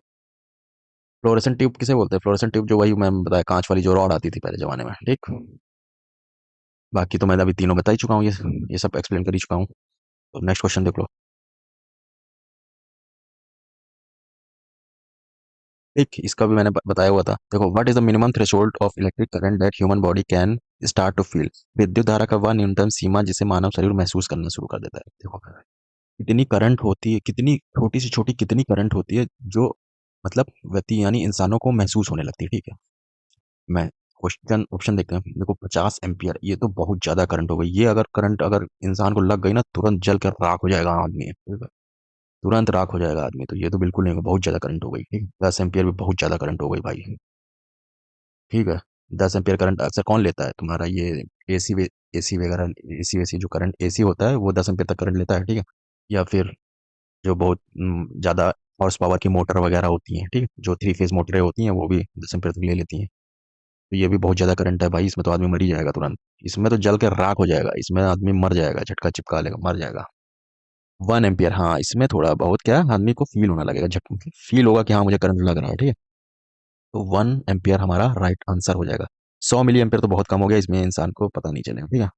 फ्लोरेसेंट ट्यूब किसे बोलते हैं? फ्लोरेसेंट ट्यूब जो वही मैं बताया, कांच वाली जो रॉड आती थी पहले जमाने में, ठीक। बाकी तो मैं अभी तीनों बता ही चुका हूँ, ये सब एक्सप्लेन कर ही चुका हूँ। तो नेक्स्ट क्वेश्चन देख लो। एक इसका भी मैंने बताया हुआ था, देखो, what is the minimum threshold of electric current that human body can start to feel, विद्युत धारा का वह न्यूनतम सीमा जिसे मानव शरीर महसूस करना शुरू कर देता है। देखो, कितनी करंट होती है, कितनी छोटी से छोटी कितनी करंट होती है जो मतलब व्यक्ति यानी इंसानों को महसूस होने लगती है, ठीक है? मैं क्वेश्चन ऑप्शन देखते हैं, देखो 50 एम्पियर, ये तो बहुत ज्यादा करंट हो गई, ये अगर करंट अगर इंसान को लग गई ना, तुरंत जल कर राख हो जाएगा आदमी, ठीक है? तुरंत राख हो जाएगा आदमी, तो ये तो बिल्कुल नहीं होगा, बहुत ज्यादा करंट हो गई, ठीक है? 10 एम्पियर भी बहुत ज्यादा करंट हो गई भाई, ठीक है? 10 एम्पियर करंट अक्सर कौन लेता है? तुम्हारा ये एसी एसी वगैरह, एसी वेसी जो करंट एसी होता है वो 10 एम्पियर तक करंट लेता है, ठीक है? या फिर जो बहुत ज़्यादा हॉर्स पावर की मोटर वगैरह होती हैं, ठीक है, जो थ्री फेज मोटरें होती हैं वो भी 10 एम्पियर तक ले लेती हैं। तो ये भी बहुत ज़्यादा करंट है भाई, इसमें तो आदमी मर ही जाएगा तुरंत, इसमें तो जल के राख हो जाएगा, इसमें आदमी मर जाएगा, झटका चिपका लेगा, मर जाएगा। 1 एम्पियर, हाँ, इसमें थोड़ा बहुत क्या आदमी को फील होने लगेगा, झटका फील होगा कि हाँ मुझे करंट लग रहा है, ठीक है? तो 1 एम्पियर हमारा राइट आंसर हो जाएगा। 100 मिली एम्पियर तो बहुत कम हो गया, इसमें इंसान को पता नहीं चलेगा, ठीक है?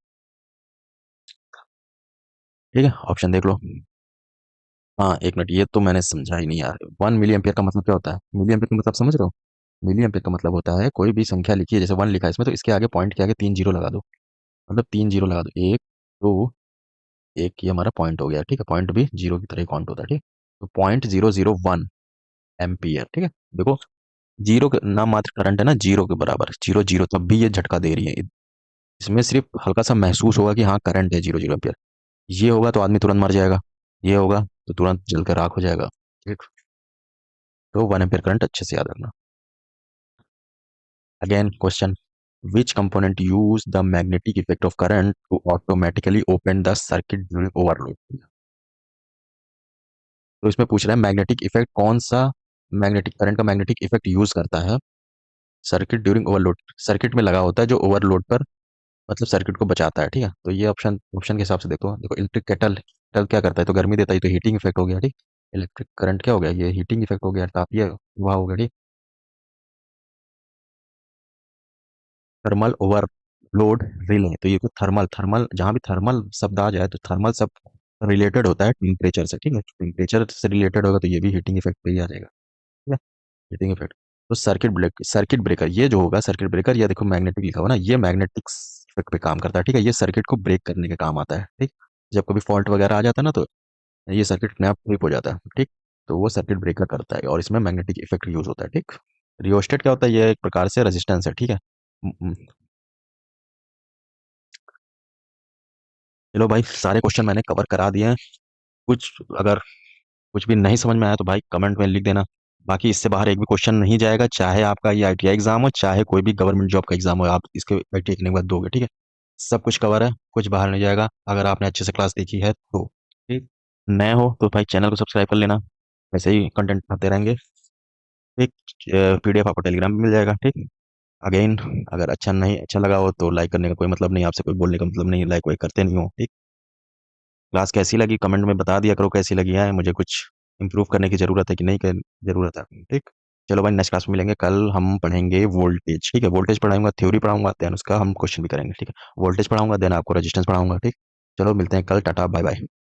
ठीक है, ऑप्शन देख लो। हाँ, एक मिनट, ये तो मैंने समझा ही नहीं यार, 1 मिली एम्पियर का मतलब क्या होता है? मिली एम्पियर का मतलब समझ रहे हो? मिली एम्पियर का मतलब होता है कोई भी संख्या लिखी है, जैसे 1 लिखा है इसमें, तो इसके आगे पॉइंट के आगे 3 जीरो लगा दो, मतलब 3 जीरो लगा दो, एक, दो, एक, ये हमारा पॉइंट हो गया, ठीक है? पॉइंट भी जीरो की तरह काउंट होता है, ठीक? तो 0.001 एम्पियर, ठीक है? देखो, जीरो के नाम मात्र करंट है ना, जीरो के बराबर, जीरो जीरो, तब भी ये झटका दे रही है, इसमें सिर्फ हल्का सा महसूस होगा कि हाँ करंट है 0.0 एम्पियर, ये होगा तो आदमी तुरंत मर जाएगा, ये होगा तो तुरंत जलकर राख हो जाएगा, ठीक? तो 1 एम्पियर करंट अच्छे से याद रखना। Again question, which component use the magnetic effect of current to automatically open the circuit during overload, तो इसमें पूछ रहा है मैग्नेटिक इफेक्ट कौन सा, मैग्नेटिक करंट का मैग्नेटिक इफेक्ट यूज करता है सर्किट ड्यूरिंग ओवरलोड, सर्किट में लगा होता है जो ओवरलोड पर मतलब सर्किट को बचाता है, ठीक है। तो ये ऑप्शन ऑप्शन के हिसाब से देखो, देखो इलेक्ट्रिक केटल, केटल क्या करता है, तो गर्मी देता है, ये तो हीटिंग इफेक्ट हो गया, ठीक। इलेक्ट्रिक करंट क्या हो गया, ये हीटिंग इफेक्ट हो गया, तापीय प्रभाव हो गया, ठीक। थर्मल ओवरलोड रिले, तो ये तो थर्मल, थर्मल जहाँ भी थर्मल शब्द आ जाए तो थर्मल सब रिलेटेड होता है टेम्परेचर से, ठीक है। टेम्परेचर से रिलेटेड होगा तो ये भी हीटिंग इफेक्ट पे ही आ जाएगा, ठीक है। Heating effect. तो सर्किट ब्रेकर ये जो होगा, सर्किट ब्रेकर, ये देखो मैग्नेटिक लिखा हुआ ना, ये मैग्नेटिक इफेक्ट पे काम करता है, ठीक है। ये सर्किट को ब्रेक करने के काम आता है, ठीक। जब कभी फॉल्ट वगैरह आ जाता है ना, तो ये सर्किट स्नैप ट्रिप हो जाता है, ठीक। तो वो सर्किट ब्रेकर करता है और इसमें मैग्नेटिक इफेक्ट यूज होता है, ठीक। रियोस्टेट क्या होता है, ये एक प्रकार से रेजिस्टेंस है, ठीक है। चलो भाई, सारे क्वेश्चन मैंने कवर करा दिए हैं। कुछ अगर कुछ भी नहीं समझ में आया तो भाई कमेंट में लिख देना। बाकी इससे बाहर एक भी क्वेश्चन नहीं जाएगा, चाहे आपका ये आईटीआई एग्जाम हो, चाहे कोई भी गवर्नमेंट जॉब का एग्जाम हो, आप इसके आईटीआई करने के बाद दोगे, ठीक है। सब कुछ कवर है, कुछ बाहर नहीं जाएगा, अगर आपने अच्छे से क्लास देखी है तो, ठीक। नए हो तो भाई चैनल को सब्सक्राइब कर लेना, वैसे ही कंटेंट आते रहेंगे, ठीक। पीडीएफ आपको टेलीग्राम में मिल जाएगा, ठीक। अगेन, अगर अच्छा नहीं अच्छा लगा हो तो लाइक करने का कोई मतलब नहीं, आपसे कोई बोलने का मतलब नहीं, लाइक वाइक करते नहीं हो, ठीक। क्लास कैसी लगी कमेंट में बता दिया करो, कैसी लगी है, मुझे कुछ इंप्रूव करने की ज़रूरत है कि नहीं, ज़रूरत है, ठीक। चलो भाई, नेक्स्ट क्लास में मिलेंगे, कल हम पढ़ेंगे वोल्टेज, ठीक है। वोल्टेज पढ़ाऊंगा, थ्योरी पढ़ाऊंगा, देन उसका हम क्वेश्चन भी करेंगे, ठीक है। वोल्टेज पढ़ाऊंगा, देन आपको रेजिस्टेंस पढ़ाऊंगा, ठीक। चलो मिलते हैं कल, टाटा बाय बाय।